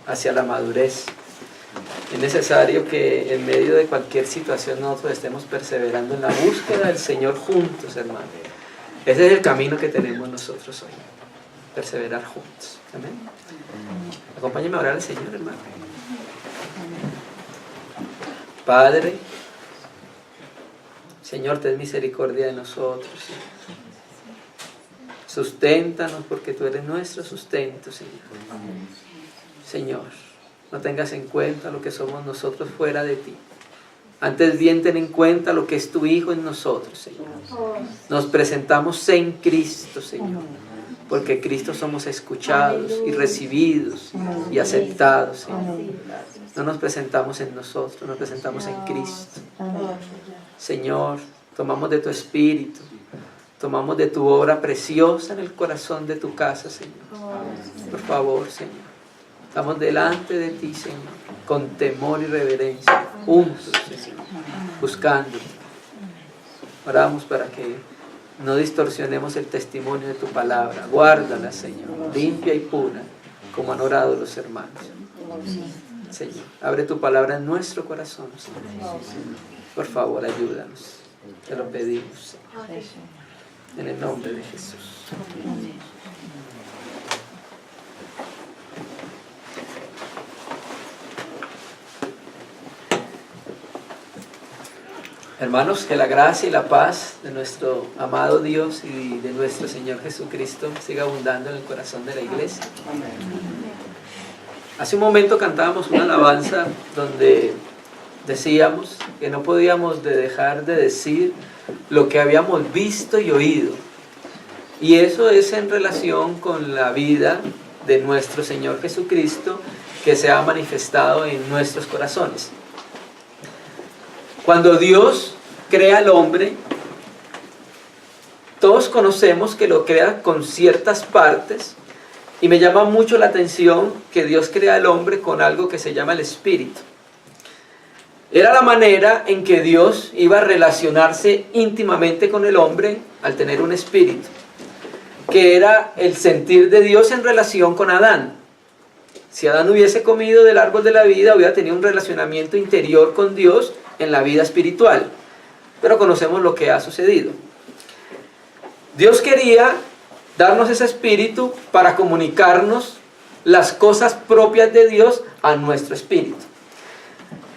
hacia la madurez. Es necesario que en medio de cualquier situación nosotros estemos perseverando en la búsqueda del Señor juntos, hermano. Ese es el camino que tenemos nosotros hoy, perseverar juntos. Amén. Acompáñenme a orar al Señor, hermano. Padre, Señor, ten misericordia de nosotros. Susténtanos porque tú eres nuestro sustento, Señor. Señor, no tengas en cuenta lo que somos nosotros fuera de ti. Antes bien ten en cuenta lo que es tu Hijo en nosotros, Señor. Nos presentamos en Cristo, Señor, porque en Cristo somos escuchados y recibidos y aceptados, Señor. No nos presentamos en nosotros, nos presentamos en Cristo. Señor, tomamos de tu Espíritu, tomamos de tu obra preciosa en el corazón de tu casa, Señor. Por favor, Señor. Estamos delante de ti, Señor, con temor y reverencia, juntos, Señor, buscándote. Oramos para que no distorsionemos el testimonio de tu palabra. Guárdala, Señor, limpia y pura, como han orado los hermanos. Señor, abre tu palabra en nuestro corazón, Señor. Por favor, ayúdanos. Te lo pedimos, Señor. En el nombre de Jesús. Hermanos, que la gracia y la paz de nuestro amado Dios y de nuestro Señor Jesucristo siga abundando en el corazón de la iglesia. Hace un momento cantábamos una alabanza donde decíamos que no podíamos dejar de decir lo que habíamos visto y oído. Y eso es en relación con la vida de nuestro Señor Jesucristo que se ha manifestado en nuestros corazones. Cuando Dios crea al hombre, todos conocemos que lo crea con ciertas partes, y me llama mucho la atención que Dios crea al hombre con algo que se llama el espíritu. Era la manera en que Dios iba a relacionarse íntimamente con el hombre al tener un espíritu, que era el sentir de Dios en relación con Adán. Si Adán hubiese comido del árbol de la vida, hubiera tenido un relacionamiento interior con Dios en la vida espiritual. Pero conocemos lo que ha sucedido. Dios quería darnos ese espíritu para comunicarnos las cosas propias de Dios a nuestro espíritu.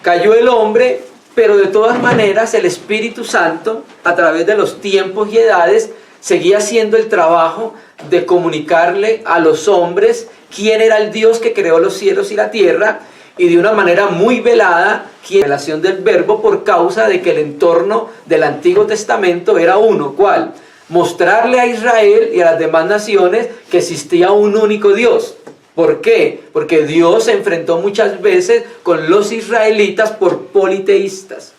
Cayó el hombre, pero de todas maneras el Espíritu Santo, a través de los tiempos y edades, seguía haciendo el trabajo de comunicarle a los hombres quién era el Dios que creó los cielos y la tierra, y de una manera muy velada, la revelación del verbo, por causa de que el entorno del Antiguo Testamento era uno. ¿Cuál? Mostrarle a Israel y a las demás naciones que existía un único Dios. ¿Por qué? Porque Dios se enfrentó muchas veces con los israelitas por politeístas.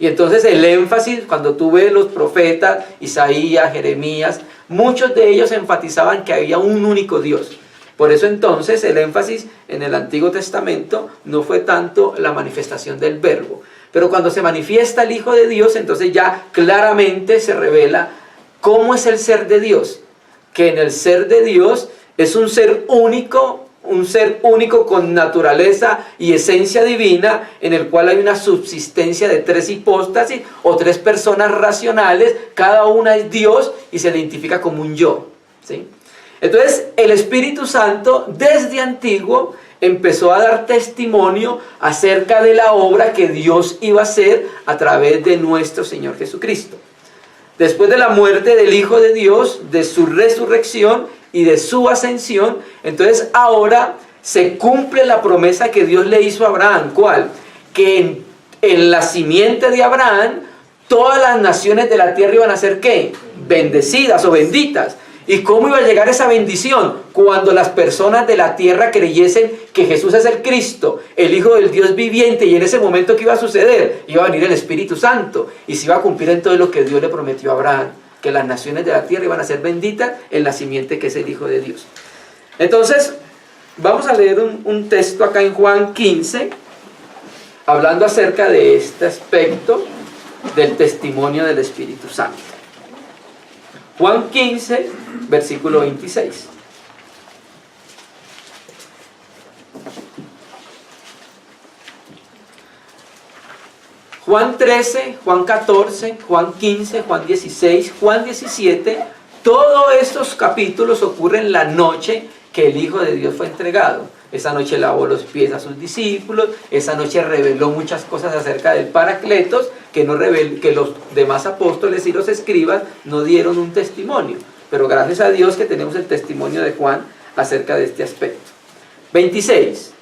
Y entonces el énfasis, cuando tú ves los profetas, Isaías, Jeremías, muchos de ellos enfatizaban que había un único Dios. Por eso entonces el énfasis en el Antiguo Testamento no fue tanto la manifestación del verbo. Pero cuando se manifiesta el Hijo de Dios, entonces ya claramente se revela cómo es el ser de Dios. Que en el ser de Dios es un ser único con naturaleza y esencia divina, en el cual hay una subsistencia de tres hipóstasis o tres personas racionales, cada una es Dios y se identifica como un yo, ¿sí? Entonces el Espíritu Santo desde antiguo empezó a dar testimonio acerca de la obra que Dios iba a hacer a través de nuestro Señor Jesucristo. Después de la muerte del Hijo de Dios, de su resurrección y de su ascensión, entonces ahora se cumple la promesa que Dios le hizo a Abraham. ¿Cuál? Que en la simiente de Abraham todas las naciones de la tierra iban a ser ¿qué? Bendecidas o benditas. ¿Y cómo iba a llegar esa bendición? Cuando las personas de la tierra creyesen que Jesús es el Cristo, el Hijo del Dios viviente, y en ese momento ¿qué iba a suceder? Iba a venir el Espíritu Santo y se iba a cumplir en todo lo que Dios le prometió a Abraham, que las naciones de la tierra iban a ser benditas en la simiente que es el Hijo de Dios. Entonces, vamos a leer un texto acá en Juan 15, hablando acerca de este aspecto del testimonio del Espíritu Santo. Juan 15, versículo 26. Juan 13, Juan 14, Juan 15, Juan 16, Juan 17, todos estos capítulos ocurren la noche que el Hijo de Dios fue entregado. Esa noche lavó los pies a sus discípulos, esa noche reveló muchas cosas acerca del Paracletos que los demás apóstoles y los escribas no dieron un testimonio. Pero gracias a Dios que tenemos el testimonio de Juan acerca de este aspecto. 26.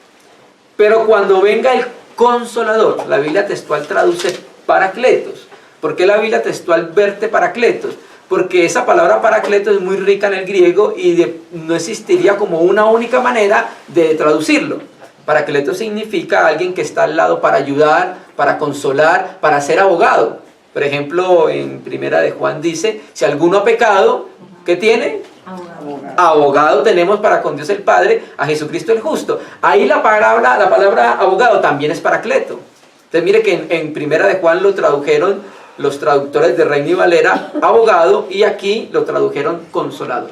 Pero cuando venga el Consolador, la Biblia textual traduce Paracletos. ¿Por qué la Biblia textual verte Paracletos? Porque esa palabra Paracletos es muy rica en el griego y no existiría como una única manera de traducirlo. Paracletos significa alguien que está al lado para ayudar, para consolar, para ser abogado. Por ejemplo, en primera de Juan dice, si alguno ha pecado, ¿qué tiene? Abogado tenemos para con Dios el Padre, a Jesucristo el justo. Ahí la palabra abogado también es Paracleto. Entonces mire que en primera de Juan lo tradujeron los traductores de Reina y Valera, abogado, y aquí lo tradujeron consolador.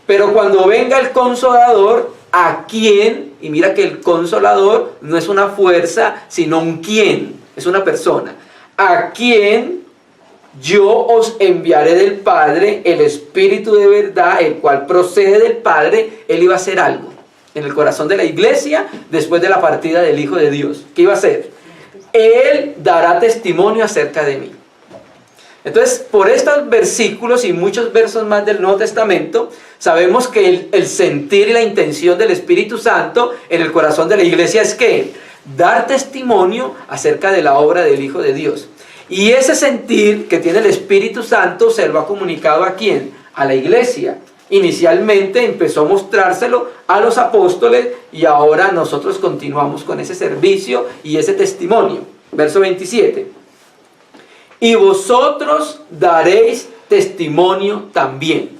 Pero cuando venga el Consolador, ¿a quién? Y mira que el Consolador no es una fuerza, sino un quién, es una persona. ¿A quién? Yo os enviaré del Padre el Espíritu de verdad, el cual procede del Padre. Él iba a hacer algo en el corazón de la iglesia después de la partida del Hijo de Dios. ¿Qué iba a hacer? Él dará testimonio acerca de mí. Entonces, por estos versículos y muchos versos más del Nuevo Testamento, sabemos que el sentir y la intención del Espíritu Santo en el corazón de la iglesia es que dar testimonio acerca de la obra del Hijo de Dios. Y ese sentir que tiene el Espíritu Santo se lo ha comunicado ¿a quién? A la iglesia. Inicialmente empezó a mostrárselo a los apóstoles y ahora nosotros continuamos con ese servicio y ese testimonio. Verso 27. Y vosotros daréis testimonio también.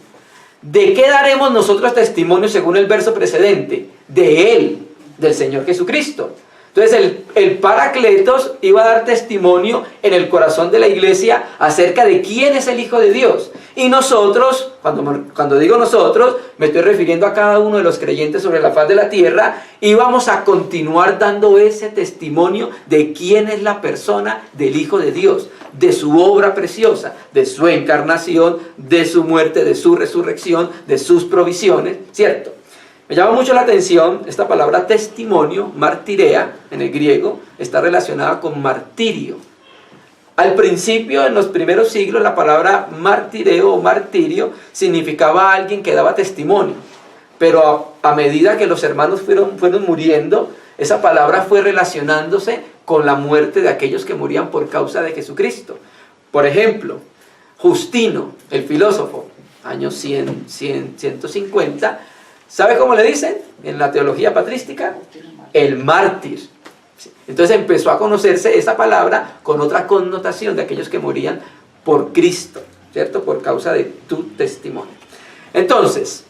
¿De qué daremos nosotros testimonio según el verso precedente? De Él, del Señor Jesucristo. Entonces el Paracletos iba a dar testimonio en el corazón de la iglesia acerca de quién es el Hijo de Dios. Y nosotros, cuando digo nosotros, me estoy refiriendo a cada uno de los creyentes sobre la faz de la tierra, íbamos a continuar dando ese testimonio de quién es la persona del Hijo de Dios, de su obra preciosa, de su encarnación, de su muerte, de su resurrección, de sus provisiones, ¿cierto? Me llama mucho la atención esta palabra testimonio, martirea, en el griego, está relacionada con martirio. Al principio, en los primeros siglos, la palabra martireo o martirio significaba alguien que daba testimonio. Pero a medida que los hermanos fueron muriendo, esa palabra fue relacionándose con la muerte de aquellos que morían por causa de Jesucristo. Por ejemplo, Justino, el filósofo, años 150, ¿sabe cómo le dicen en la teología patrística? El mártir. Entonces empezó a conocerse esa palabra con otra connotación de aquellos que morían por Cristo, ¿cierto? Por causa de tu testimonio. Entonces,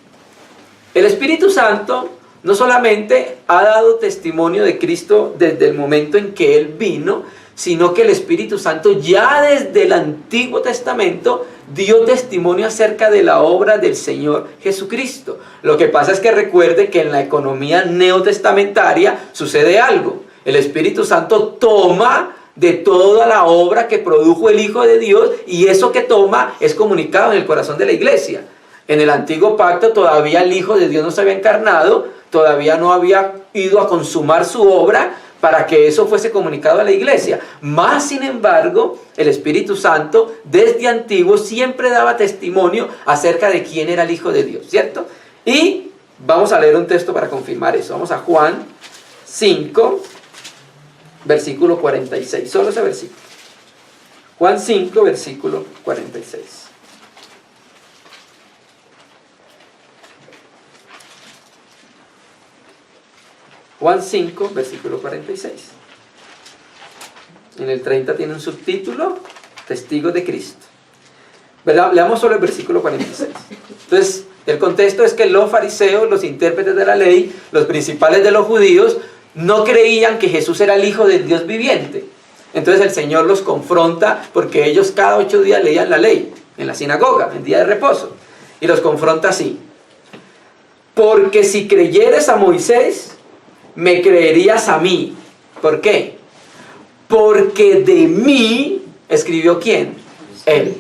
el Espíritu Santo no solamente ha dado testimonio de Cristo desde el momento en que Él vino, sino que el Espíritu Santo ya desde el Antiguo Testamento dio testimonio acerca de la obra del Señor Jesucristo. Lo que pasa es que recuerde que en la economía neotestamentaria sucede algo. El Espíritu Santo toma de toda la obra que produjo el Hijo de Dios y eso que toma es comunicado en el corazón de la iglesia. En el Antiguo Pacto todavía el Hijo de Dios no se había encarnado, todavía no había ido a consumar su obra para que eso fuese comunicado a la iglesia. Más sin embargo, el Espíritu Santo desde antiguo siempre daba testimonio acerca de quién era el Hijo de Dios, ¿cierto? Y vamos a leer un texto para confirmar eso. Vamos a Juan 5, versículo 46, solo ese versículo. Juan 5, versículo 46. Juan 5, versículo 46. En el 30 tiene un subtítulo, Testigos de Cristo. ¿Verdad? Leamos solo el versículo 46. Entonces, el contexto es que los fariseos, los intérpretes de la ley, los principales de los judíos, no creían que Jesús era el Hijo del Dios viviente. Entonces el Señor los confronta porque ellos cada 8 días leían la ley en la sinagoga, en día de reposo. Y los confronta así. Porque si creyeres a Moisés, me creerías a mí. ¿Por qué? porque de mí escribió ¿quién? Él.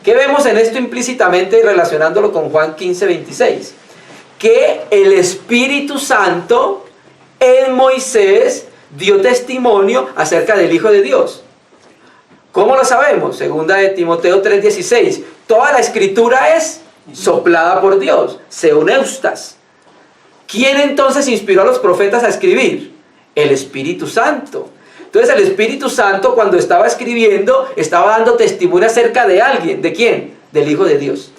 ¿Qué vemos en esto implícitamente y relacionándolo con Juan 15:26? Que el Espíritu Santo en Moisés dio testimonio acerca del Hijo de Dios. ¿Cómo lo sabemos? Segunda de Timoteo 3:16. Toda la escritura es soplada por Dios, Seoneustas. ¿Quién entonces inspiró a los profetas a escribir? El Espíritu Santo. Entonces el Espíritu Santo, cuando estaba escribiendo, estaba dando testimonio acerca de alguien. ¿De quién? Del Hijo de Dios.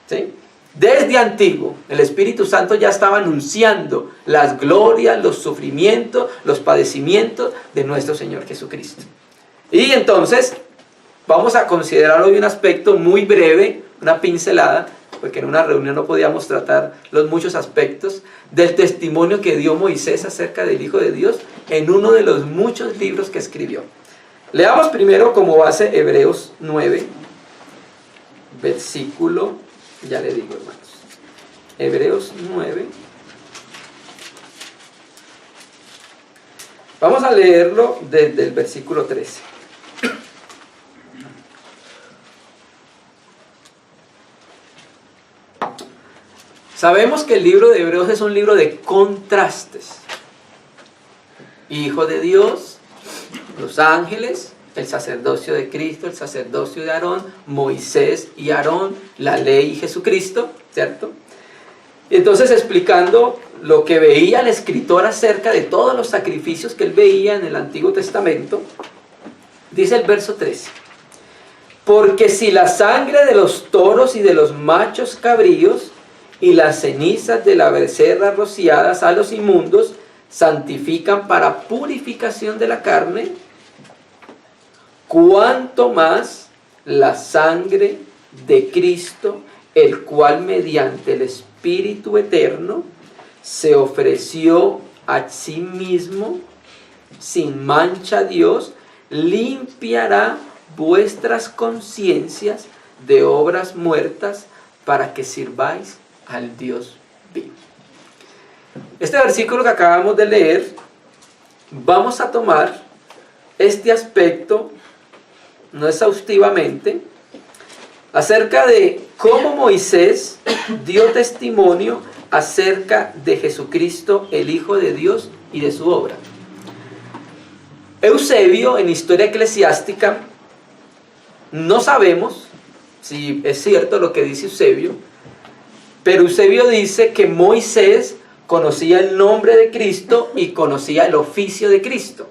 ¿Sí? Desde antiguo, el Espíritu Santo ya estaba anunciando las glorias, los sufrimientos, los padecimientos de nuestro Señor Jesucristo. Y entonces vamos a considerar hoy un aspecto muy breve, una pincelada, porque en una reunión no podíamos tratar los muchos aspectos del testimonio que dio Moisés acerca del Hijo de Dios en uno de los muchos libros que escribió. Leamos primero como base Hebreos 9, versículo, ya le digo, hermanos, Hebreos 9. Vamos a leerlo desde el versículo 13. Sabemos que el libro de Hebreos es un libro de contrastes. Hijo de Dios, los ángeles, el sacerdocio de Cristo, el sacerdocio de Aarón, Moisés y Aarón, la ley y Jesucristo, ¿cierto? Entonces explicando lo que veía el escritor acerca de todos los sacrificios que él veía en el Antiguo Testamento, dice el verso 13. Porque si la sangre de los toros y de los machos cabríos y las cenizas de la becerra rociadas a los inmundos santifican para purificación de la carne, cuánto más la sangre de Cristo, el cual mediante el Espíritu eterno se ofreció a sí mismo sin mancha a Dios, limpiará vuestras conciencias de obras muertas para que sirváis al Dios vivo. Este versículo que acabamos de leer, vamos a tomar este aspecto, no exhaustivamente, acerca de cómo Moisés dio testimonio acerca de Jesucristo, el Hijo de Dios, y de su obra. Eusebio, en Historia Eclesiástica, no sabemos si es cierto lo que dice Eusebio, pero Eusebio dice que Moisés conocía el nombre de Cristo y conocía el oficio de Cristo.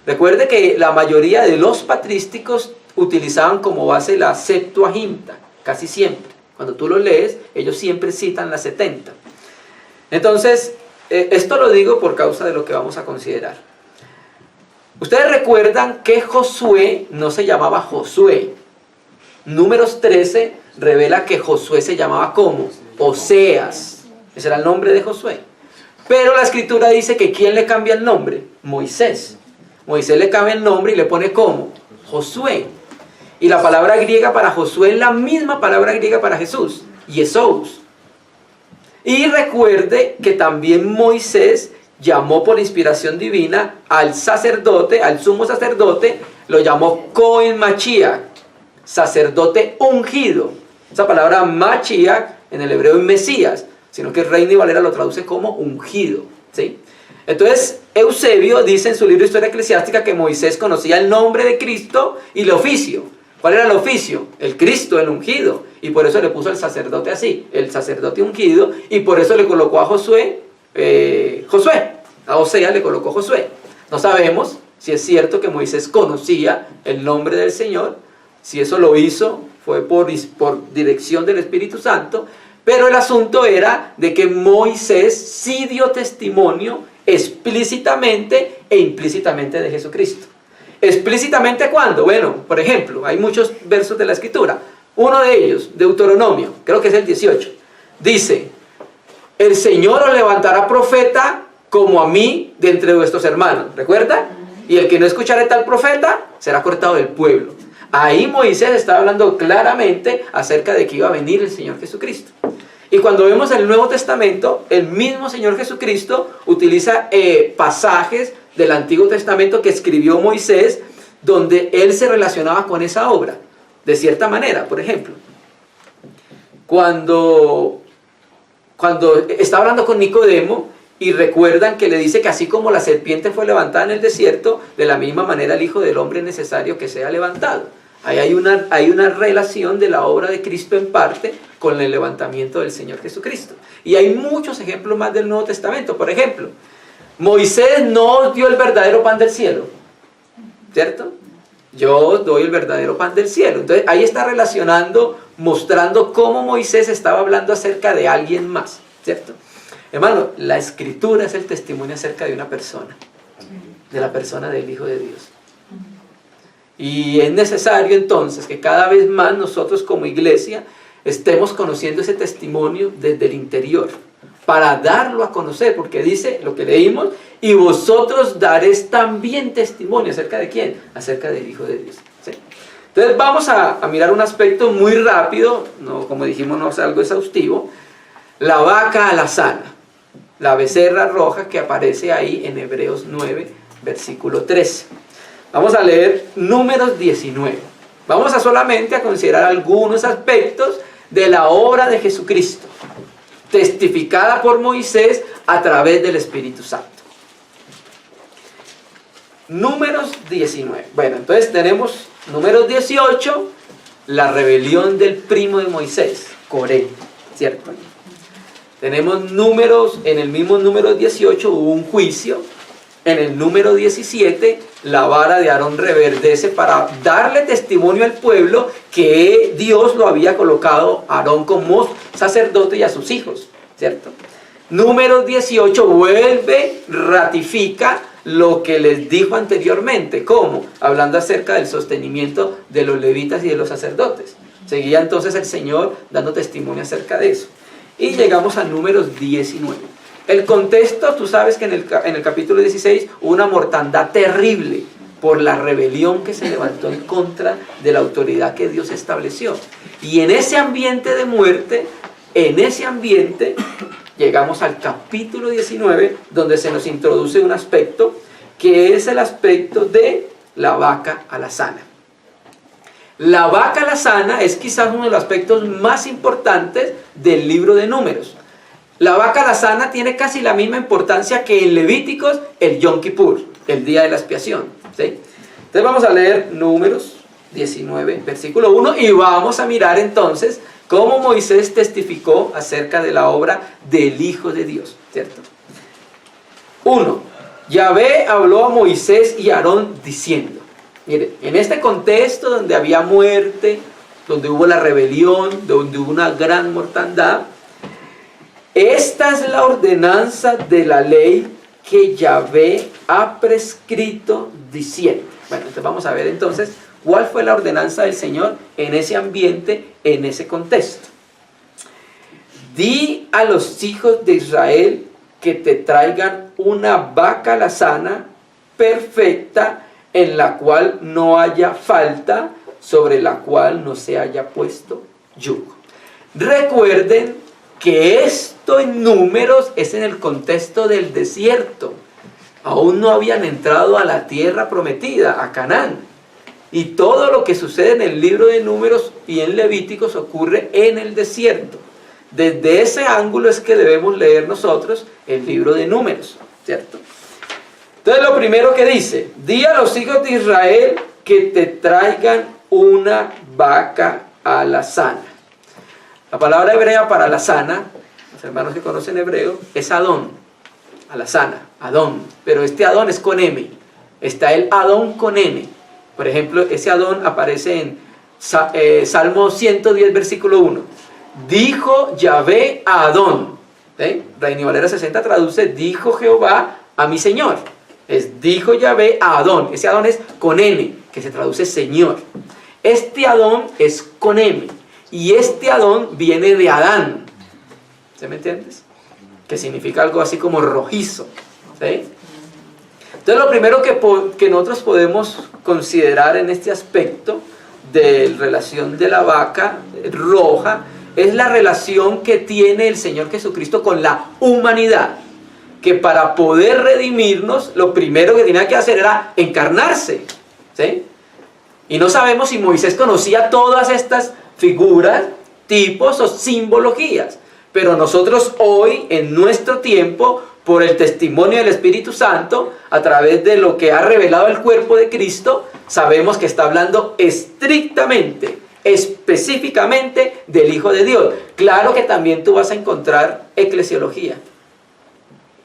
Recuerde que la mayoría de los patrísticos utilizaban como base la Septuaginta, casi siempre. Cuando tú lo lees, ellos siempre citan la 70. Entonces, esto lo digo por causa de lo que vamos a considerar. Ustedes recuerdan que Josué no se llamaba Josué. Números 13 revela que Josué se llamaba ¿cómo? Oseas. Ese era el nombre de Josué. Pero la escritura dice que ¿quién le cambia el nombre? Moisés. Moisés le cambia el nombre y le pone ¿cómo? Josué. Y la palabra griega para Josué es la misma palabra griega para Jesús, Yesous. Y recuerde que también Moisés llamó por inspiración divina al sacerdote, al sumo sacerdote, lo llamó Cohen Mashiach, sacerdote ungido. Esa palabra Mashiach en el hebreo es Mesías, sino que Reina y Valera lo traduce como ungido, ¿sí? Entonces, Eusebio dice en su libro Historia Eclesiástica que Moisés conocía el nombre de Cristo y el oficio. ¿Cuál era el oficio? El Cristo, el ungido. Y por eso le puso el sacerdote así, el sacerdote ungido, y por eso le colocó a Josué, a Oseas le colocó Josué. No sabemos si es cierto que Moisés conocía el nombre del Señor, si eso lo hizo, fue por dirección del Espíritu Santo, pero el asunto era de que Moisés sí dio testimonio explícitamente e implícitamente de Jesucristo. ¿Explícitamente cuándo? Bueno, por ejemplo, hay muchos versos de la Escritura. Uno de ellos, Deuteronomio, creo que es el 18, dice: el Señor os levantará profeta como a mí de entre vuestros hermanos. ¿Recuerda? Y el que no escuchare tal profeta será cortado del pueblo. Ahí Moisés está hablando claramente acerca de que iba a venir el Señor Jesucristo. Y cuando vemos el Nuevo Testamento, el mismo Señor Jesucristo utiliza pasajes del Antiguo Testamento que escribió Moisés, donde él se relacionaba con esa obra, de cierta manera. Por ejemplo, cuando está hablando con Nicodemo, y recuerdan que le dice que así como la serpiente fue levantada en el desierto, de la misma manera el Hijo del Hombre es necesario que sea levantado. Ahí hay una relación de la obra de Cristo en parte con el levantamiento del Señor Jesucristo. Y hay muchos ejemplos más del Nuevo Testamento. Por ejemplo, Moisés no dio el verdadero pan del cielo, ¿cierto? Yo doy el verdadero pan del cielo. Entonces ahí está relacionando, mostrando cómo Moisés estaba hablando acerca de alguien más, ¿cierto? Hermano, la Escritura es el testimonio acerca de una persona, de la persona del Hijo de Dios. Y es necesario entonces que cada vez más nosotros como iglesia estemos conociendo ese testimonio desde el interior, para darlo a conocer, porque dice lo que leímos, y vosotros daréis también testimonio. ¿Acerca de quién? Acerca del Hijo de Dios, ¿sí? Entonces vamos a mirar un aspecto muy rápido, no, como dijimos, no es algo exhaustivo. La vaca alazana, la becerra roja que aparece ahí en Hebreos 9, versículo 13. Vamos a leer Números 19. Vamos a solamente a considerar algunos aspectos de la obra de Jesucristo, testificada por Moisés a través del Espíritu Santo. Números 19. Bueno, entonces tenemos Números 18, la rebelión del primo de Moisés, Coré, ¿cierto? Tenemos números, en el mismo número 18 hubo un juicio. En el número 17, la vara de Aarón reverdece para darle testimonio al pueblo que Dios lo había colocado a Aarón como sacerdote y a sus hijos, ¿cierto? Número 18 vuelve, ratifica lo que les dijo anteriormente. ¿Cómo? Hablando acerca del sostenimiento de los levitas y de los sacerdotes. Seguía entonces el Señor dando testimonio acerca de eso. Y llegamos a Números 19. El contexto, tú sabes que en el capítulo 16 hubo una mortandad terrible por la rebelión que se levantó en contra de la autoridad que Dios estableció. Y en ese ambiente de muerte, llegamos al capítulo 19, donde se nos introduce un aspecto que es el aspecto de la vaca alazana. La vaca alazana es quizás uno de los aspectos más importantes del libro de Números. La vaca alazana tiene casi la misma importancia que en Levíticos el Yom Kippur, el día de la expiación, ¿sí? Entonces vamos a leer Números 19, versículo 1, y vamos a mirar entonces cómo Moisés testificó acerca de la obra del Hijo de Dios, ¿cierto? 1. Yahvé habló a Moisés y a Aarón diciendo, mire, en este contexto donde había muerte, donde hubo la rebelión, donde hubo una gran mortandad, esta es la ordenanza de la ley que Yahvé ha prescrito diciendo. Bueno, entonces vamos a ver entonces cuál fue la ordenanza del Señor en ese ambiente, en ese contexto. Di a los hijos de Israel que te traigan una vaca alazana perfecta, en la cual no haya falta, sobre la cual no se haya puesto yugo. Recuerden que esto en Números es en el contexto del desierto. Aún no habían entrado a la tierra prometida, a Canaán. Y todo lo que sucede en el libro de Números y en Levíticos ocurre en el desierto. Desde ese ángulo es que debemos leer nosotros el libro de Números, ¿cierto? Entonces lo primero que dice, di a los hijos de Israel que te traigan una vaca alazana. La palabra hebrea para alazana, los hermanos que conocen hebreo, es Adón, alazana, Adón, pero este Adón es con M, está el Adón con N. Por ejemplo, ese Adón aparece en Salmo 110, versículo 1. Dijo Yahvé a Adón, ¿sí? Reina Valera 60 traduce, dijo Jehová a mi Señor. Dijo Yahvé a Adón, ese Adón es con N, que se traduce Señor. Este Adón es con M, y este Adón viene de Adán, ¿sí me entiendes? Que significa algo así como rojizo, ¿sí? Entonces lo primero que nosotros podemos considerar en este aspecto de relación de la vaca roja es la relación que tiene el Señor Jesucristo con la humanidad. que para poder redimirnos, lo primero que tenía que hacer era encarnarse, ¿sí? Y no sabemos si Moisés conocía todas estas figuras, tipos o simbologías, pero nosotros hoy, en nuestro tiempo, por el testimonio del Espíritu Santo, a través de lo que ha revelado el cuerpo de Cristo, sabemos que está hablando estrictamente, específicamente del Hijo de Dios. Claro que también tú vas a encontrar eclesiología,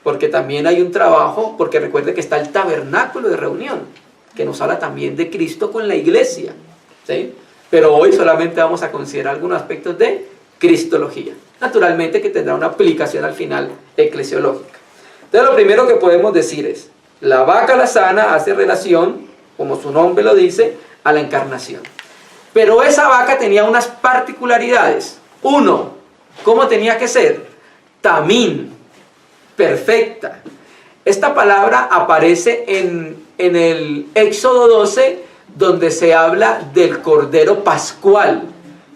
porque también hay un trabajo, porque recuerde que está el tabernáculo de reunión, que nos habla también de Cristo con la iglesia, ¿sí? Pero hoy solamente vamos a considerar algunos aspectos de cristología, naturalmente que tendrá una aplicación al final eclesiológica. Entonces lo primero que podemos decir es, la vaca alazana hace relación, como su nombre lo dice, a la encarnación. Pero esa vaca tenía unas particularidades. Uno, ¿cómo tenía que ser? Tamín, perfecta. Esta palabra aparece en el Éxodo 12, donde se habla del Cordero Pascual,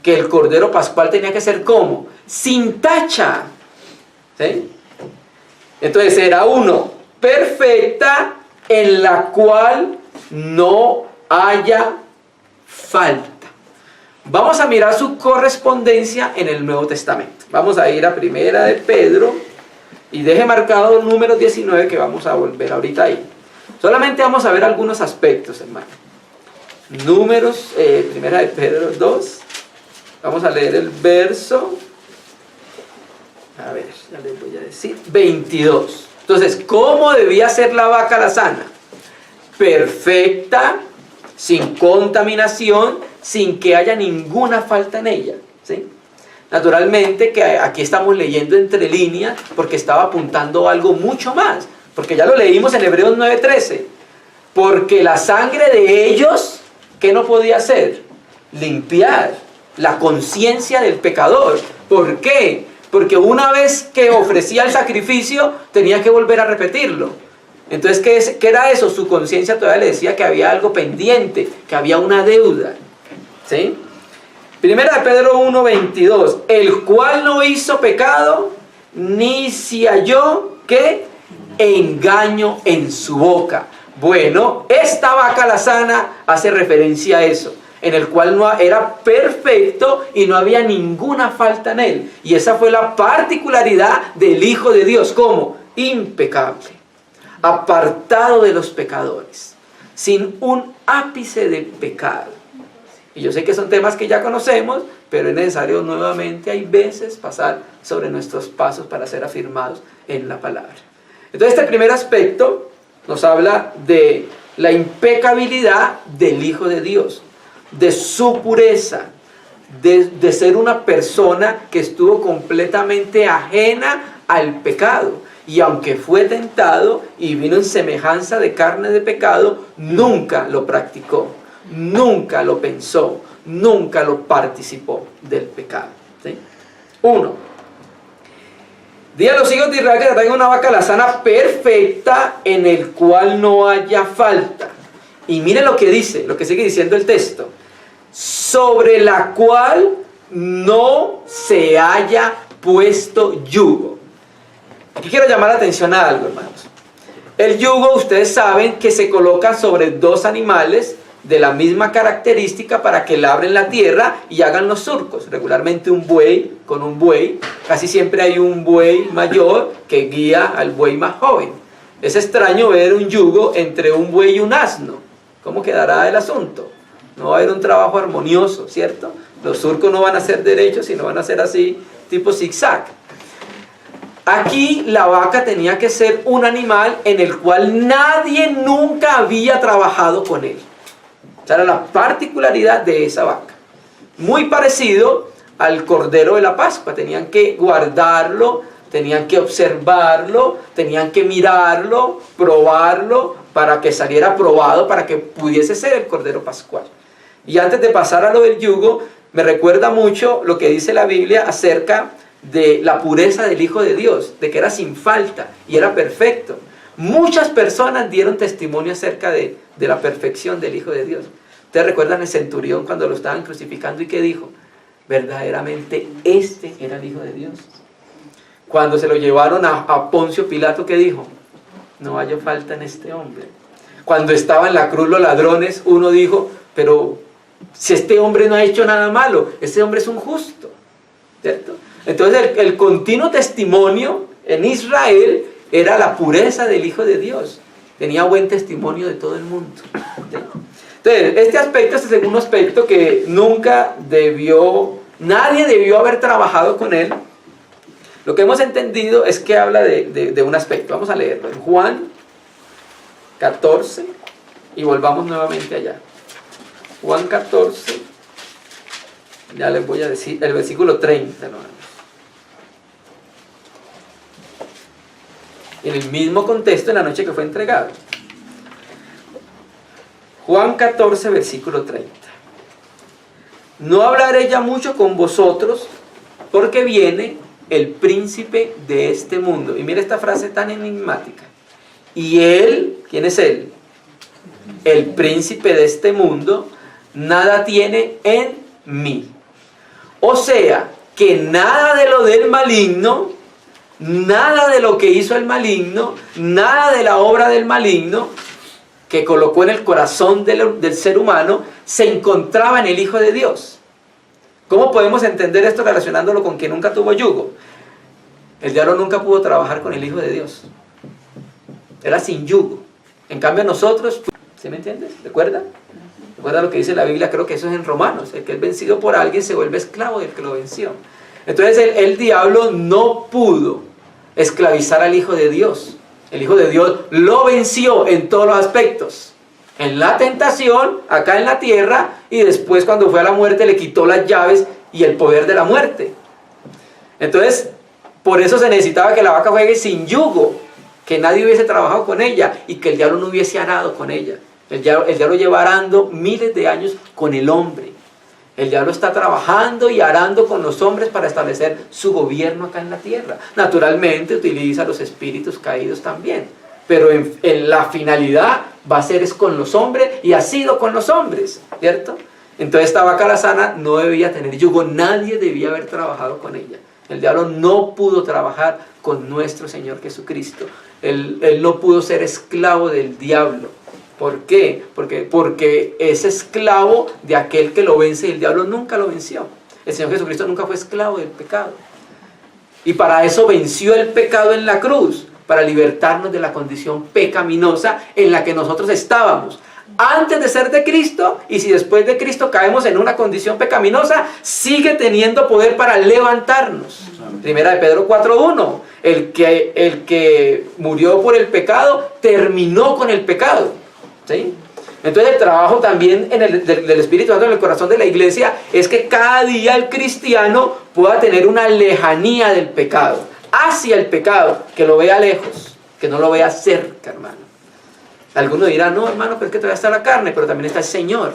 que el Cordero Pascual tenía que ser ¿cómo? Sin tacha, ¿sí? Entonces era uno, perfecta, en la cual no haya falta. Vamos a mirar su correspondencia en el Nuevo Testamento. Vamos a ir a Primera de Pedro, y deje marcado número 19, que vamos a volver ahorita ahí. Solamente vamos a ver algunos aspectos, hermano. Números, Primera de Pedro 2. Vamos a leer el verso, a ver, ya les voy a decir, 22. Entonces, ¿cómo debía ser la vaca alazana? Perfecta, sin contaminación, sin que haya ninguna falta en ella, ¿sí? Naturalmente que aquí estamos leyendo entre líneas, porque estaba apuntando algo mucho más, porque ya lo leímos en Hebreos 9:13, porque la sangre de ellos, ¿qué no podía hacer? Limpiar la conciencia del pecador. ¿Por qué? Porque una vez que ofrecía el sacrificio, tenía que volver a repetirlo. Entonces, ¿qué era eso? Su conciencia todavía le decía que había algo pendiente, que había una deuda, ¿sí? Primera de Pedro 1:22, el cual no hizo pecado, ni se halló, ¿qué? Engaño en su boca. Bueno, esta vaca alazana hace referencia a eso, en el cual no era perfecto y no había ninguna falta en él. Y esa fue la particularidad del Hijo de Dios, ¿cómo? Impecable, apartado de los pecadores, sin un ápice de pecado. Y yo sé que son temas que ya conocemos, pero es necesario nuevamente, hay veces, pasar sobre nuestros pasos para ser afirmados en la palabra. Entonces, este primer aspecto nos habla de la impecabilidad del Hijo de Dios, de su pureza, de ser una persona que estuvo completamente ajena al pecado. Y aunque fue tentado y vino en semejanza de carne de pecado, nunca lo practicó, nunca lo pensó, nunca lo participó del pecado, ¿sí? 1. Di a los hijos de Israel que te traigan una vaca alazana perfecta, en el cual no haya falta. Y miren lo que dice, lo que sigue diciendo el texto. Sobre la cual no se haya puesto yugo. Aquí quiero llamar la atención a algo, hermanos. El yugo, ustedes saben que se coloca sobre dos animales de la misma característica para que labren la tierra y hagan los surcos. Regularmente un buey con un buey. Casi siempre hay un buey mayor que guía al buey más joven. Es extraño ver un yugo entre un buey y un asno. ¿Cómo quedará el asunto? No va a haber un trabajo armonioso, ¿cierto? Los surcos no van a ser derechos, sino van a ser así, tipo zigzag. Aquí la vaca tenía que ser un animal en el cual nadie nunca había trabajado con él. Esa era la particularidad de esa vaca. Muy parecido al Cordero de la Pascua. Tenían que guardarlo, tenían que observarlo, tenían que mirarlo, probarlo, para que saliera probado, para que pudiese ser el Cordero Pascual. Y antes de pasar a lo del yugo, me recuerda mucho lo que dice la Biblia acerca de la pureza del Hijo de Dios, de que era sin falta y era perfecto. Muchas personas dieron testimonio acerca de la perfección del Hijo de Dios. ¿Ustedes recuerdan el centurión cuando lo estaban crucificando y qué dijo? Verdaderamente este era el Hijo de Dios. Cuando se lo llevaron a Poncio Pilato, ¿qué dijo? No haya falta en este hombre. Cuando estaba en la cruz los ladrones, uno dijo, pero si este hombre no ha hecho nada malo, este hombre es un justo, ¿cierto? Entonces el continuo testimonio en Israel era la pureza del Hijo de Dios. Tenía buen testimonio de todo el mundo, ¿cierto? Entonces, este aspecto es el segundo aspecto que nadie debió haber trabajado con él. Lo que hemos entendido es que habla de un aspecto. Vamos a leerlo en Juan 14 y volvamos nuevamente allá. Juan 14, ya les voy a decir el versículo 30. ¿No? En el mismo contexto, en la noche que fue entregado. Juan 14, versículo 30. No hablaré ya mucho con vosotros, porque viene el príncipe de este mundo. Y mira esta frase tan enigmática. Y él, ¿quién es él? El príncipe de este mundo, nada tiene en mí. O sea, que nada de lo del maligno, nada de lo que hizo el maligno, nada de la obra del maligno, que colocó en el corazón del ser humano, se encontraba en el Hijo de Dios. ¿Cómo podemos entender esto relacionándolo con que nunca tuvo yugo? El diablo nunca pudo trabajar con el Hijo de Dios. Era sin yugo. En cambio nosotros, ¿sí me entiendes? ¿Recuerda? ¿Recuerda lo que dice la Biblia? Creo que eso es en Romanos. El que es vencido por alguien se vuelve esclavo del que lo venció. Entonces el diablo no pudo esclavizar al Hijo de Dios. El Hijo de Dios lo venció en todos los aspectos. En la tentación, acá en la tierra, y después cuando fue a la muerte le quitó las llaves y el poder de la muerte. Entonces, por eso se necesitaba que la vaca fuera sin yugo, que nadie hubiese trabajado con ella y que el diablo no hubiese arado con ella. El diablo lleva arando miles de años con el hombre. El diablo está trabajando y arando con los hombres para establecer su gobierno acá en la tierra. Naturalmente utiliza los espíritus caídos también, pero en la finalidad va a ser es con los hombres y ha sido con los hombres, ¿cierto? Entonces esta vaca alazana no debía tener yugo, nadie debía haber trabajado con ella. El diablo no pudo trabajar con nuestro Señor Jesucristo. Él no pudo ser esclavo del diablo. ¿Por qué? Porque es esclavo de aquel que lo vence y el diablo nunca lo venció. El Señor Jesucristo nunca fue esclavo del pecado. Y para eso venció el pecado en la cruz, para libertarnos de la condición pecaminosa en la que nosotros estábamos. Antes de ser de Cristo, y si después de Cristo caemos en una condición pecaminosa, sigue teniendo poder para levantarnos. Primera de Pedro 4:1. El que murió por el pecado, terminó con el pecado. ¿Sí? Entonces el trabajo también del Espíritu Santo en el corazón de la iglesia es que cada día el cristiano pueda tener una lejanía del pecado, hacia el pecado, que lo vea lejos, que no lo vea cerca, hermano. Algunos dirán, no hermano, pero es que todavía está la carne, pero también está el Señor.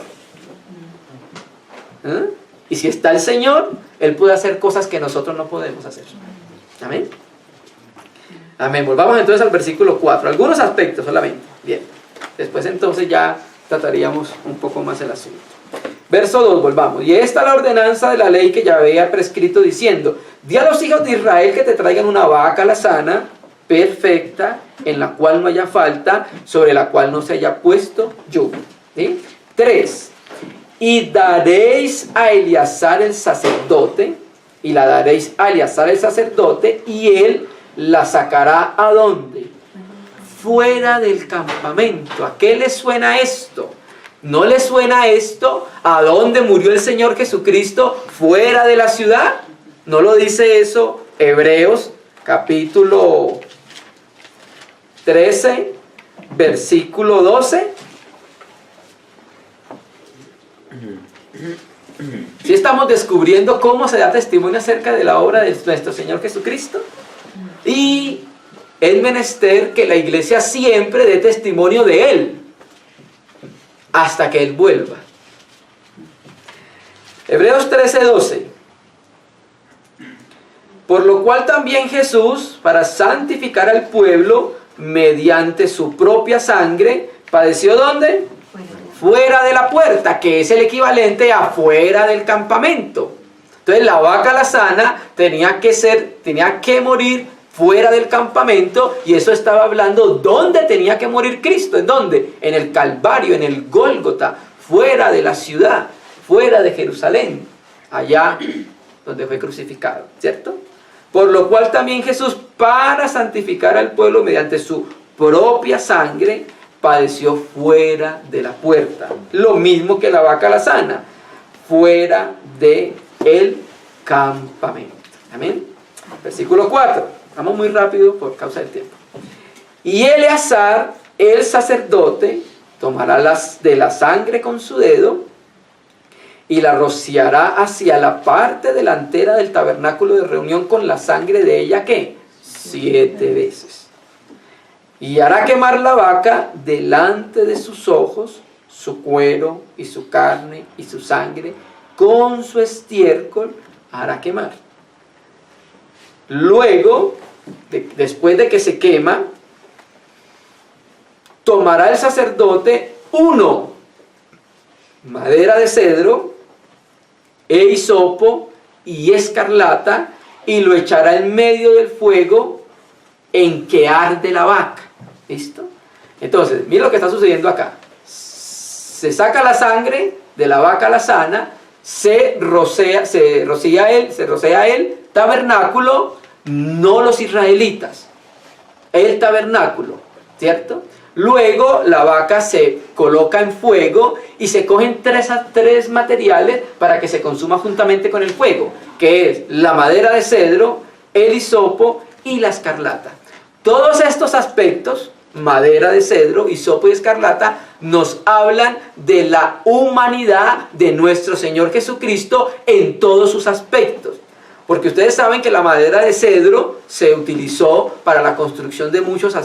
¿Eh? Y si está el Señor, Él puede hacer cosas que nosotros no podemos hacer. Amén. Amén. Volvamos entonces al versículo 4. Algunos aspectos solamente. Bien. Después entonces ya trataríamos un poco más el asunto. Verso 2, volvamos. Y esta es la ordenanza de la ley que Yahvé ha prescrito diciendo: di a los hijos de Israel que te traigan una vaca alazana perfecta, en la cual no haya falta, sobre la cual no se haya puesto yugo. ¿Sí? 3. Y daréis a Eleazar el sacerdote, y la daréis a Eleazar el sacerdote, y él la sacará ¿a dónde? Fuera del campamento. ¿A qué le suena esto? ¿No le suena esto a dónde murió el Señor Jesucristo? ¿Fuera de la ciudad? ¿No lo dice eso Hebreos capítulo 13, versículo 12? ¿Sí estamos descubriendo cómo se da testimonio acerca de la obra de nuestro Señor Jesucristo? Y es menester que la iglesia siempre dé testimonio de Él hasta que Él vuelva. Hebreos 13:12. Por lo cual también Jesús, para santificar al pueblo mediante su propia sangre, padeció ¿dónde? Fuera de la puerta, que es el equivalente a fuera del campamento. Entonces la vaca alazana tenía que morir fuera del campamento, y eso estaba hablando dónde tenía que morir Cristo. ¿En dónde? En el Calvario, en el Gólgota, fuera de la ciudad, fuera de Jerusalén, allá donde fue crucificado, ¿cierto? Por lo cual también Jesús, para santificar al pueblo mediante su propia sangre, padeció fuera de la puerta. Lo mismo que la vaca alazana, fuera de el campamento. Amén. Versículo 4. Vamos muy rápido por causa del tiempo. Y Eleazar, el sacerdote, tomará de la sangre con su dedo y la rociará hacia la parte delantera del tabernáculo de reunión con la sangre de ella, ¿qué? 7 veces. Y hará quemar la vaca delante de sus ojos, su cuero y su carne y su sangre, con su estiércol hará quemar. Luego, después de que se quema, tomará el sacerdote 1, madera de cedro, e hisopo y escarlata, y lo echará en medio del fuego en que arde la vaca. ¿Listo? Entonces, mira lo que está sucediendo acá. Se saca la sangre de la vaca alazana, se rocea el tabernáculo, no los israelitas, el tabernáculo, ¿cierto? Luego la vaca se coloca en fuego y se cogen tres materiales para que se consuma juntamente con el fuego, que es la madera de cedro, el hisopo y la escarlata. Todos estos aspectos, madera de cedro, hisopo y escarlata, nos hablan de la humanidad de nuestro Señor Jesucristo en todos sus aspectos. Porque ustedes saben que la madera de cedro se utilizó para la construcción de muchos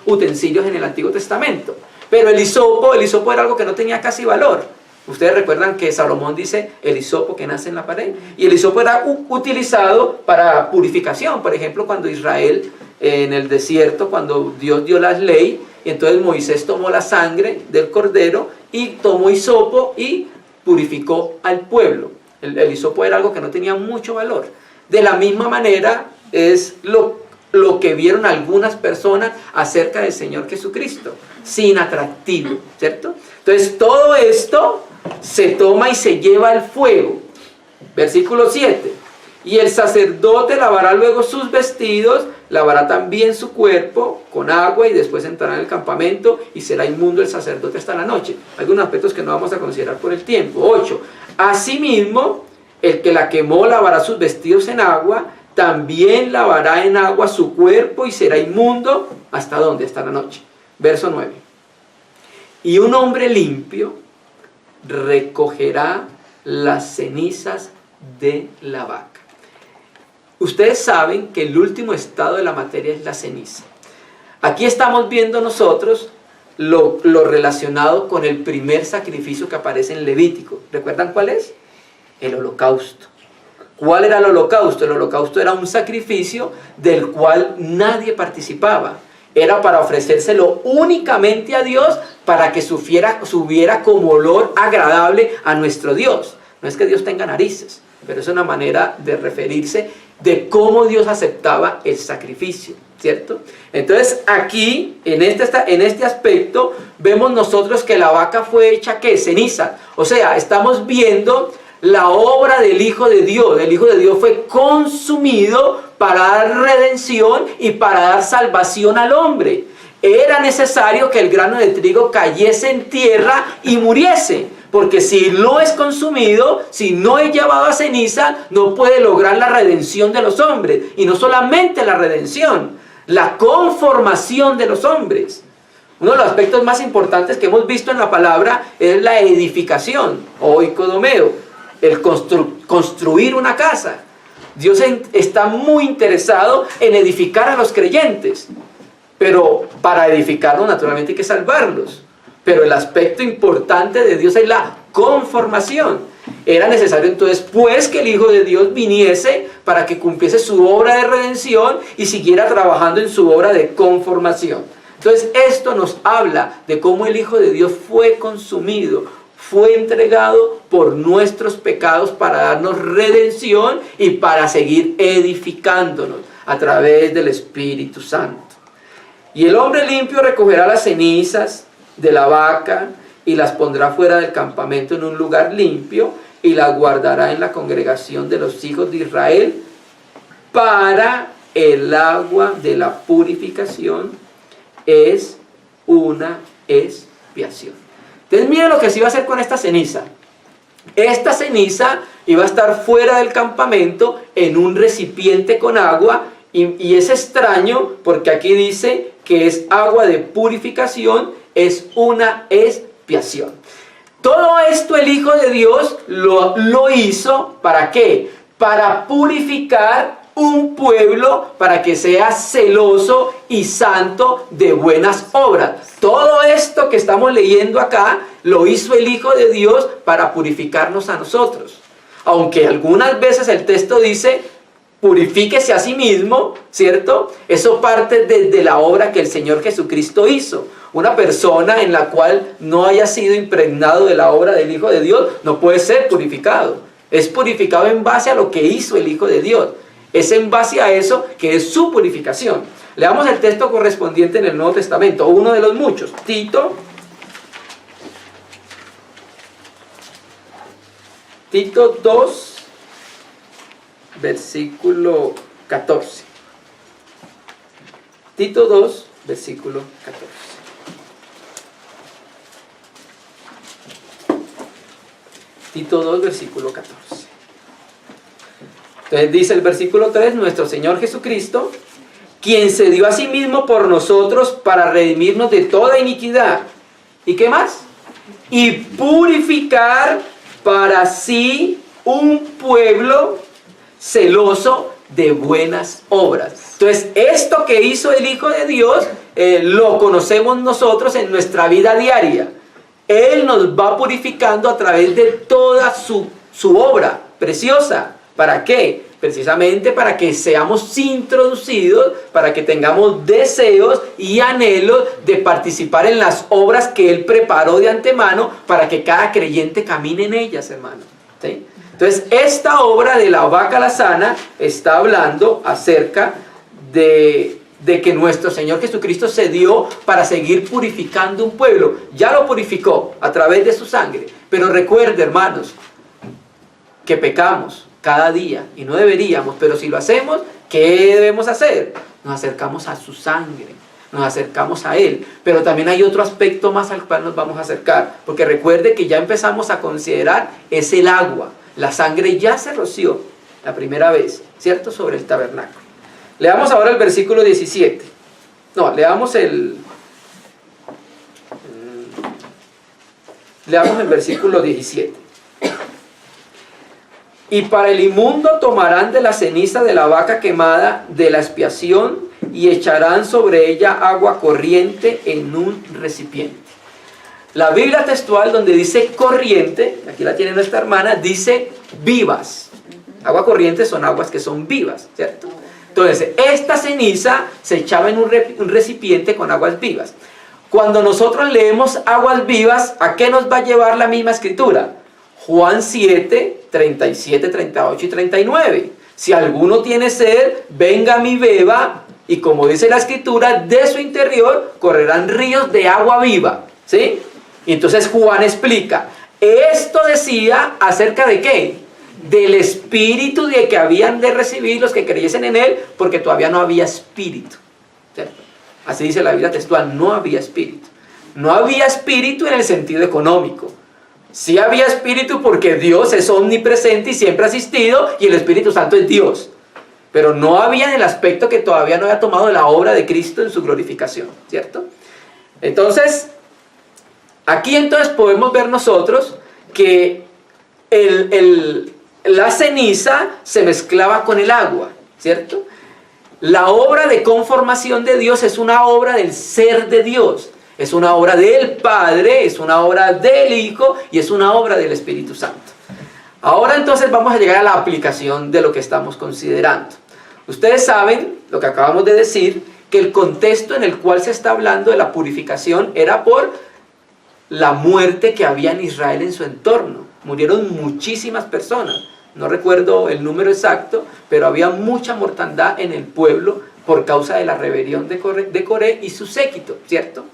utensilios en el Antiguo Testamento. Pero el hisopo era algo que no tenía casi valor. Ustedes recuerdan que Salomón dice el hisopo que nace en la pared. Y el hisopo era utilizado para purificación. Por ejemplo, cuando Israel en el desierto, cuando Dios dio las leyes, y entonces Moisés tomó la sangre del cordero y tomó hisopo y purificó al pueblo. El hisopo era algo que no tenía mucho valor. De la misma manera es lo que vieron algunas personas acerca del Señor Jesucristo, sin atractivo, ¿cierto? Entonces todo esto se toma y se lleva al fuego. Versículo 7. Y el sacerdote lavará luego sus vestidos, lavará también su cuerpo con agua, y después entrará en el campamento y será inmundo el sacerdote hasta la noche. Algunos aspectos que no vamos a considerar por el tiempo. 8. Asimismo, el que la quemó lavará sus vestidos en agua, también lavará en agua su cuerpo y será inmundo. ¿Hasta dónde? Hasta la noche. Verso 9. Y un hombre limpio recogerá las cenizas de la vaca. Ustedes saben que el último estado de la materia es la ceniza. Aquí estamos viendo nosotros lo relacionado con el primer sacrificio que aparece en Levítico. ¿Recuerdan cuál es? El holocausto. ¿Cuál era el holocausto? El holocausto era un sacrificio del cual nadie participaba. Era para ofrecérselo únicamente a Dios, para que subiera como olor agradable a nuestro Dios. No es que Dios tenga narices, pero es una manera de referirse de cómo Dios aceptaba el sacrificio, ¿cierto? Entonces aquí, en este aspecto, vemos nosotros que la vaca fue hecha, ¿qué? Ceniza. O sea, estamos viendo la obra del Hijo de Dios. El Hijo de Dios fue consumido para dar redención y para dar salvación al hombre. Era necesario que el grano de trigo cayese en tierra y muriese, porque si no es consumido, si no es llevado a ceniza, no puede lograr la redención de los hombres. Y no solamente la redención, la conformación de los hombres. Uno de los aspectos más importantes que hemos visto en la palabra es la edificación, o oikodomeo, el construir una casa. Dios está muy interesado en edificar a los creyentes, pero para edificarlos naturalmente hay que salvarlos. Pero el aspecto importante de Dios es la conformación. Era necesario entonces, pues, que el Hijo de Dios viniese para que cumpliese su obra de redención y siguiera trabajando en su obra de conformación. Entonces, esto nos habla de cómo el Hijo de Dios fue consumido, fue entregado por nuestros pecados para darnos redención y para seguir edificándonos a través del Espíritu Santo. Y el hombre limpio recogerá las cenizas de la vaca y las pondrá fuera del campamento en un lugar limpio y las guardará en la congregación de los hijos de Israel para el agua de la purificación. Es una expiación. Entonces miren lo que se iba a hacer con esta ceniza. Esta ceniza iba a estar fuera del campamento en un recipiente con agua, y es extraño porque aquí dice que es agua de purificación, es una expiación. Todo esto el Hijo de Dios lo hizo, ¿para qué? Para purificar un pueblo, para que sea celoso y santo de buenas obras. Todo esto que estamos leyendo acá lo hizo el Hijo de Dios para purificarnos a nosotros. Aunque algunas veces el texto dice purifíquese a sí mismo, ¿cierto? Eso parte desde la obra que el Señor Jesucristo hizo. Una persona en la cual no haya sido impregnado de la obra del Hijo de Dios no puede ser purificado. Es purificado en base a lo que hizo el Hijo de Dios. Es en base a eso que es su purificación. Leamos el texto correspondiente en el Nuevo Testamento, uno de los muchos. Tito 2, versículo 14. Tito 2, versículo 14. Tito 2, versículo 14. Entonces dice el versículo 3, nuestro Señor Jesucristo, quien se dio a sí mismo por nosotros para redimirnos de toda iniquidad. ¿Y qué más? Y purificar para sí un pueblo celoso de buenas obras. Entonces, esto que hizo el Hijo de Dios, lo conocemos nosotros en nuestra vida diaria. Él nos va purificando a través de toda su obra preciosa. ¿Para qué? Precisamente para que seamos introducidos, para que tengamos deseos y anhelos de participar en las obras que Él preparó de antemano para que cada creyente camine en ellas, hermano. ¿Sí? Entonces, esta obra de la vaca alazana está hablando acerca de que nuestro Señor Jesucristo se dio para seguir purificando un pueblo. Ya lo purificó a través de su sangre. Pero recuerde, hermanos, que pecamos cada día y no deberíamos, pero si lo hacemos, ¿qué debemos hacer? Nos acercamos a su sangre, nos acercamos a Él. Pero también hay otro aspecto más al cual nos vamos a acercar, porque recuerde que ya empezamos a considerar es el agua. La sangre ya se roció la primera vez, ¿cierto? Sobre el tabernáculo. Leamos ahora el versículo 17. No, leamos el versículo 17. Y para el inmundo tomarán de la ceniza de la vaca quemada de la expiación y echarán sobre ella agua corriente en un recipiente. La Biblia textual donde dice corriente, aquí la tiene nuestra hermana, dice vivas. Agua corriente son aguas que son vivas, ¿cierto? Entonces, esta ceniza se echaba en un recipiente con aguas vivas. Cuando nosotros leemos aguas vivas, ¿a qué nos va a llevar la misma escritura? Juan 7, 37, 38 y 39. Si alguno tiene sed, venga a mí beba, y como dice la escritura, de su interior correrán ríos de agua viva. ¿Sí? Y entonces Juan explica, esto decía acerca de ¿qué? Del espíritu de que habían de recibir los que creyesen en él, porque todavía no había espíritu. ¿Cierto? Así dice la Biblia textual, no había espíritu. No había espíritu en el sentido económico. Sí había espíritu porque Dios es omnipresente y siempre ha existido, y el Espíritu Santo es Dios. Pero no había en el aspecto que todavía no había tomado la obra de Cristo en su glorificación, ¿cierto? Entonces, aquí entonces podemos ver nosotros que la ceniza se mezclaba con el agua, ¿cierto? La obra de conformación de Dios es una obra del ser de Dios. Es una obra del Padre, es una obra del Hijo y es una obra del Espíritu Santo. Ahora entonces vamos a llegar a la aplicación de lo que estamos considerando. Ustedes saben, lo que acabamos de decir, que el contexto en el cual se está hablando de la purificación era por la muerte que había en Israel en su entorno. Murieron muchísimas personas. No recuerdo el número exacto, pero había mucha mortandad en el pueblo por causa de la rebelión de Coré y su séquito, ¿cierto?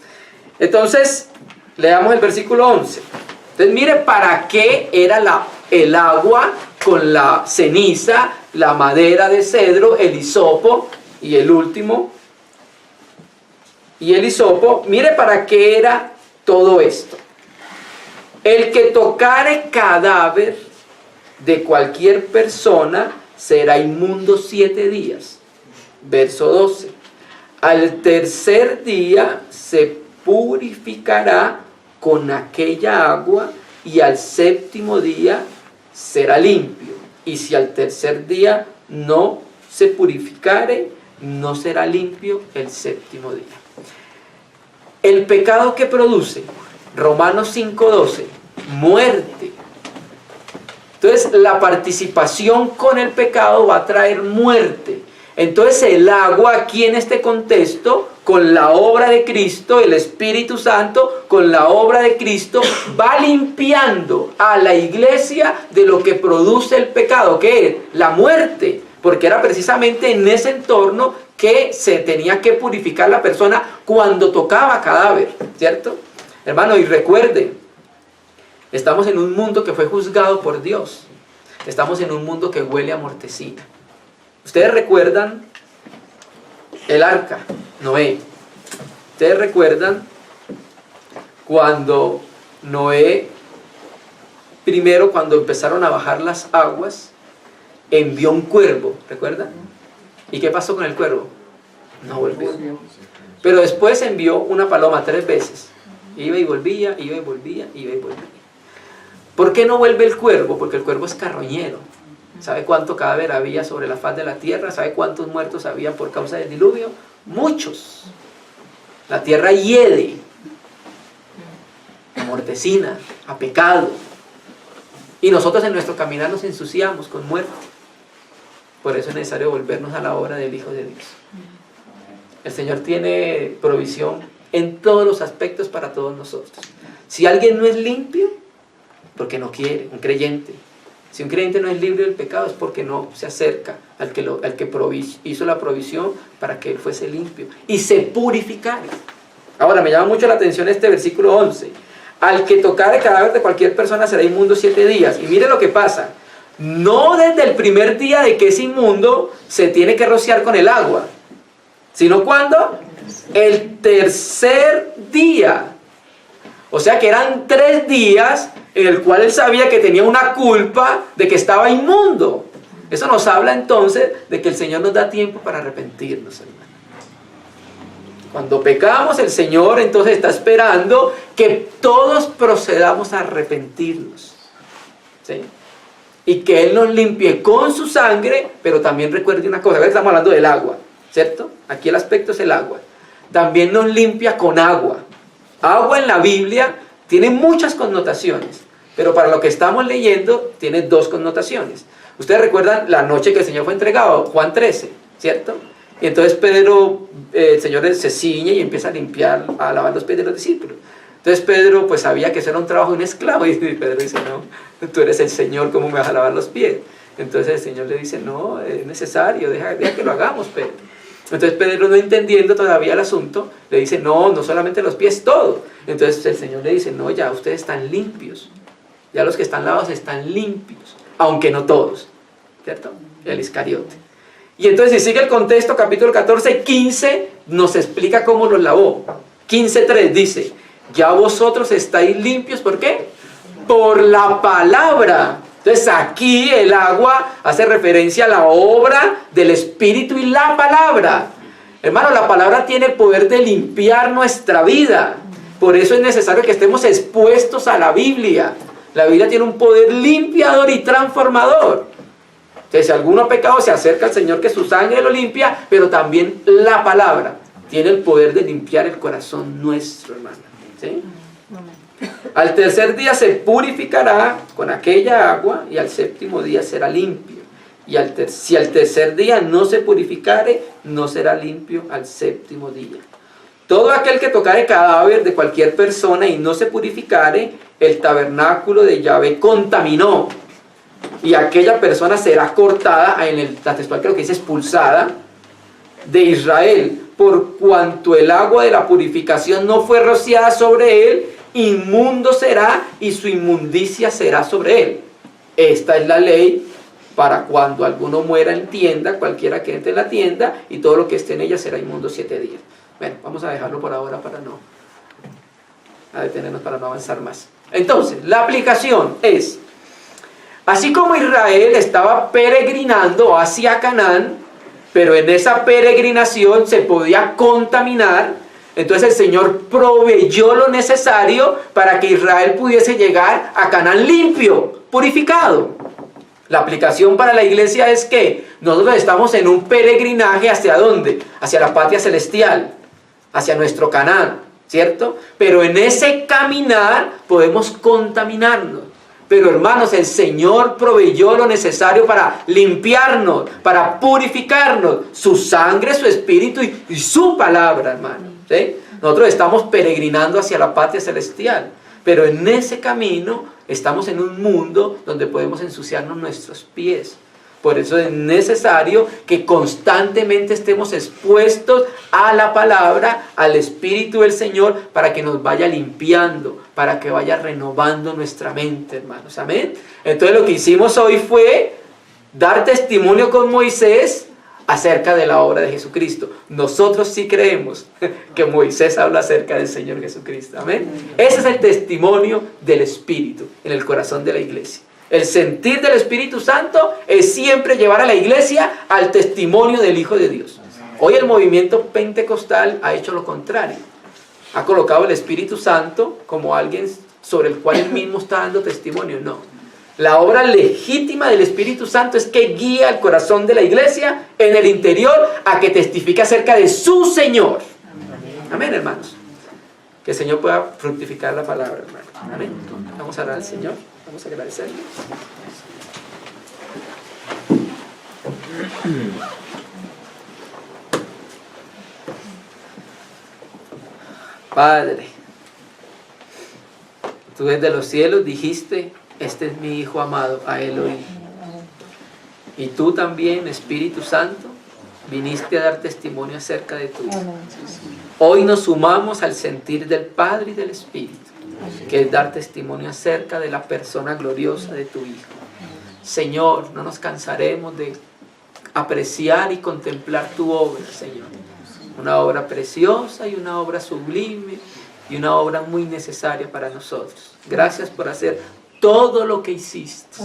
Entonces, leamos el versículo 11. Entonces, mire para qué era el agua con la ceniza, la madera de cedro, el hisopo y el último. Y el hisopo, mire para qué era todo esto. El que tocare cadáver de cualquier persona será inmundo 7 días. Verso 12. Al tercer día se purificará con aquella agua y al séptimo día será limpio. Y si al tercer día no se purificare, no será limpio el séptimo día. El pecado que produce, Romanos 5:12, muerte. Entonces la participación con el pecado va a traer muerte. Entonces el agua aquí en este contexto, con la obra de Cristo, el Espíritu Santo, con la obra de Cristo, va limpiando a la iglesia de lo que produce el pecado, que es la muerte, porque era precisamente en ese entorno que se tenía que purificar la persona cuando tocaba cadáver, ¿cierto? Hermano, y recuerde, estamos en un mundo que fue juzgado por Dios. Estamos en un mundo que huele a mortecina. Ustedes recuerdan el arca, Noé. Ustedes recuerdan cuando Noé, primero cuando empezaron a bajar las aguas, envió un cuervo, ¿recuerdan? ¿Y qué pasó con el cuervo? No volvió. Pero después envió una paloma 3 veces. Iba y volvía, iba y volvía, iba y volvía. ¿Por qué no vuelve el cuervo? Porque el cuervo es carroñero. ¿Sabe cuánto cadáver había sobre la faz de la tierra? ¿Sabe cuántos muertos había por causa del diluvio? Muchos. La tierra hiede a mortecina, a pecado. Y nosotros en nuestro caminar nos ensuciamos con muerte. Por eso es necesario volvernos a la obra del Hijo de Dios. El Señor tiene provisión en todos los aspectos para todos nosotros. Si alguien no es limpio, porque no quiere, un creyente. Si un creyente no es libre del pecado es porque no se acerca al que hizo la provisión para que él fuese limpio y se purificara. Ahora me llama mucho la atención este versículo 11. Al que tocare cadáver de cualquier persona será inmundo 7 días. Y mire lo que pasa. No desde el primer día de que es inmundo se tiene que rociar con el agua, sino cuando el tercer día. O sea que eran 3 días en el cual él sabía que tenía una culpa de que estaba inmundo. Eso nos habla entonces de que el Señor nos da tiempo para arrepentirnos, hermano. Cuando pecamos, el Señor entonces está esperando que todos procedamos a arrepentirnos, ¿sí? Y que Él nos limpie con su sangre, pero también recuerde una cosa, ahora estamos hablando del agua, ¿cierto? Aquí el aspecto es el agua. También nos limpia con agua. Agua en la Biblia tiene muchas connotaciones, pero para lo que estamos leyendo tiene 2 connotaciones. Ustedes recuerdan la noche que el Señor fue entregado, Juan 13, ¿cierto? Y entonces Pedro, el Señor se ciñe y empieza a limpiar, a lavar los pies de los discípulos. Entonces Pedro pues sabía que eso era un trabajo de un esclavo, y Pedro dice, no, tú eres el Señor, ¿cómo me vas a lavar los pies? Entonces el Señor le dice, no, es necesario, deja que lo hagamos, Pedro. Entonces Pedro, no entendiendo todavía el asunto, le dice, no solamente los pies, todo. Entonces el Señor le dice, no, ya ustedes están limpios, ya los que están lavados están limpios, aunque no todos, ¿cierto? El Iscariote. Y entonces si sigue el contexto, capítulo 14, 15, nos explica cómo los lavó. 15:3 dice, ya vosotros estáis limpios, ¿por qué? Por la palabra. Entonces aquí el agua hace referencia a la obra del Espíritu y la palabra. Hermano, la palabra tiene el poder de limpiar nuestra vida. Por eso es necesario que estemos expuestos a la Biblia. La Biblia tiene un poder limpiador y transformador. Entonces, si alguno ha pecado, se acerca al Señor, que su sangre lo limpia, pero también la palabra tiene el poder de limpiar el corazón nuestro, hermano. ¿Sí? Al tercer día se purificará con aquella agua y al séptimo día será limpio. Y si al tercer día no se purificare, no será limpio al séptimo día. Todo aquel que tocare cadáver de cualquier persona y no se purificare, el tabernáculo de Yahvé contaminó. Y aquella persona será cortada, la textual creo que dice expulsada, de Israel, por cuanto el agua de la purificación no fue rociada sobre él, inmundo será y su inmundicia será sobre él. Esta es la ley para cuando alguno muera en tienda, cualquiera que entre en la tienda, y todo lo que esté en ella será inmundo 7 días. Bueno, vamos a dejarlo por ahora para no detenernos, para no avanzar más. Entonces, la aplicación es, así como Israel estaba peregrinando hacia Canaán, pero en esa peregrinación se podía contaminar, entonces el Señor proveyó lo necesario para que Israel pudiese llegar a Canaán limpio, purificado. La aplicación para la iglesia es que nosotros estamos en un peregrinaje ¿hacia dónde? Hacia la patria celestial, hacia nuestro Canaán, ¿cierto? Pero en ese caminar podemos contaminarnos. Pero hermanos, el Señor proveyó lo necesario para limpiarnos, para purificarnos. Su sangre, su espíritu y su palabra, hermano. ¿Sí? Nosotros estamos peregrinando hacia la patria celestial. Pero en ese camino estamos en un mundo donde podemos ensuciarnos nuestros pies. Por eso es necesario que constantemente estemos expuestos a la palabra, al Espíritu del Señor, para que nos vaya limpiando, para que vaya renovando nuestra mente, hermanos. Amén. Entonces lo que hicimos hoy fue dar testimonio con Moisés acerca de la obra de Jesucristo. Nosotros sí creemos que Moisés habla acerca del Señor Jesucristo. Amén. Ese es el testimonio del Espíritu en el corazón de la iglesia. El sentir del Espíritu Santo es siempre llevar a la iglesia al testimonio del Hijo de Dios. Hoy el movimiento pentecostal ha hecho lo contrario. Ha colocado el Espíritu Santo como alguien sobre el cual él mismo está dando testimonio. No. La obra legítima del Espíritu Santo es que guía el corazón de la iglesia en el interior a que testifique acerca de su Señor. Amén, hermanos. Que el Señor pueda fructificar la palabra, hermano. Amén. Vamos a orar al Señor. Vamos a agradecerle. Padre, tú desde los cielos dijiste, este es mi Hijo amado, a él oí. Y tú también, Espíritu Santo, viniste a dar testimonio acerca de tu Hijo. Hoy nos sumamos al sentir del Padre y del Espíritu, que es dar testimonio acerca de la persona gloriosa de tu Hijo. Señor, no nos cansaremos de apreciar y contemplar tu obra, Señor. Una obra preciosa y una obra sublime y una obra muy necesaria para nosotros. Gracias por hacer todo lo que hiciste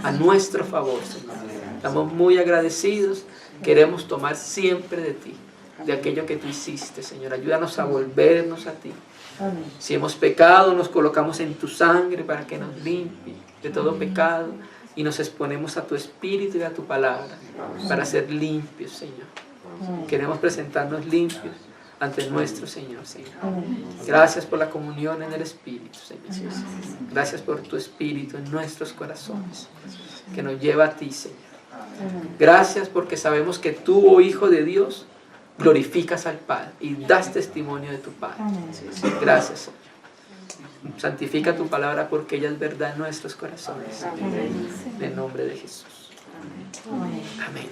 a nuestro favor, Señor. Estamos muy agradecidos. Queremos tomar siempre de ti, de aquello que tú hiciste, Señor. Ayúdanos a volvernos a ti. Si hemos pecado, nos colocamos en tu sangre para que nos limpie de todo pecado y nos exponemos a tu Espíritu y a tu palabra para ser limpios, Señor. Queremos presentarnos limpios ante nuestro Señor. Gracias por la comunión en el Espíritu, Señor. Gracias por tu Espíritu en nuestros corazones que nos lleva a ti, Señor. Gracias porque sabemos que tú, oh Hijo de Dios, glorificas al Padre y das testimonio de tu Padre. Gracias, Señor. Santifica tu palabra porque ella es verdad en nuestros corazones. En el nombre de Jesús. Amén.